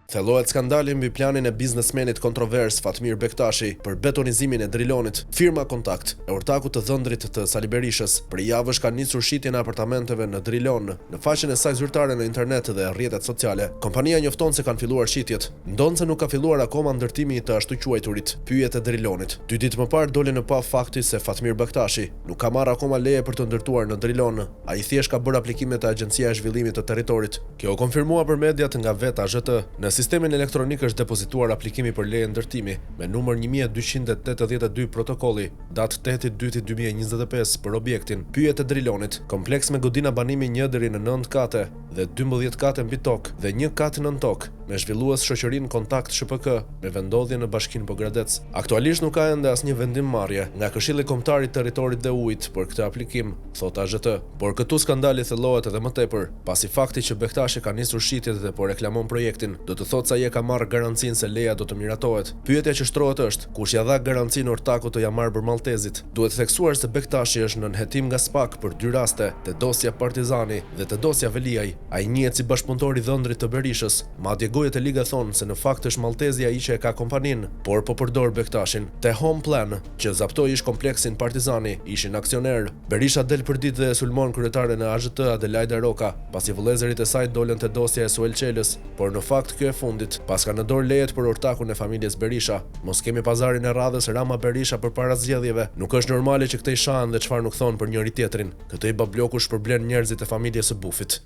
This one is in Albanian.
Thellohet skandali mbi planin e biznesmenit kontrovers Fatmir Bektashi për betonizimin e drilonit. Firma Kontakt, e ortakut të dhëndrit të Sali Berishës, për javësh ka nisur shitjen e apartamenteve në Drilon. Në faqen e saj zyrtare në internet dhe rrjetet sociale, kompania njofton se kanë filluar shitjet, ndonse nuk ka filluar akoma ndërtimi i të ashtu quajturit pyjet e Drilonit. 2 ditë më parë doli në pa fakti se Fatmir Bektashi nuk ka marrë akoma leje për të ndërtuar në Drilon. Ai thjesht ka bërë aplikimet e Agjencia e Zhvillimit të Territorit. Kjo u konfirmua për mediat nga vet AZT. Në sistemin elektronik është depozituar aplikimi për leje ndërtimi me numër 1282 protokolli, datë 8/2/2025 për objektin pyjet e Drilonit, kompleks me godina banimi 1 deri në 9 kate dhe 12 kate mbi tokë dhe 1 kat nën tokë, me zhvillues shoqërinë Kontakt SHPK me vendodhje në Bashkinë Pogradec. Aktualisht nuk ka ende asnjë vendimmarrje nga Këshilli Kombëtar i Territorit dhe Ujit për këtë aplikim, thot AZT, por këtu skandali thellohet edhe më tepër, pasi fakti që Bektashi ka nisur shitjet dhe po reklamon projektin, do të thotë se ai ka marrë garancinë se leja do të miratohet. Pyetja që shtrohet është, kush ja dha garancinë ortakut të ja marrë për Maltezit? Duhet theksuar se Bektashi është në nënhetim nga SPAK për 2 raste, te dosja Partizani dhe te dosja Veliaj. Ai njihet si bashkëpunëtor i dhëndrit të Berishës. Madje gojet e liga thonë se në fakt është Maltezi ai që e ka kompaninë, por po përdor Bektashin. Te Home Plan, që zaptoi ish kompleksin Partizani, ishin aksioner. Berisha del për ditë dhe e sulmon kryetaren e AZT Adelaide Roka, pasi vëllezërit e saj dolën te dosja e Suel Çelës, por në fakt kjo e fundit, pas ka në dorë lejet për ortakun e familjes Berisha. Mos kemi pazarin e radhës Rama Berisha përpara zgjedhjeve. Nuk është normale që këtej shahen dhe çfarë nuk thonë për njëri tjetrin. Këtë i babloku shpërblen njerëzit e familjes së Bufit.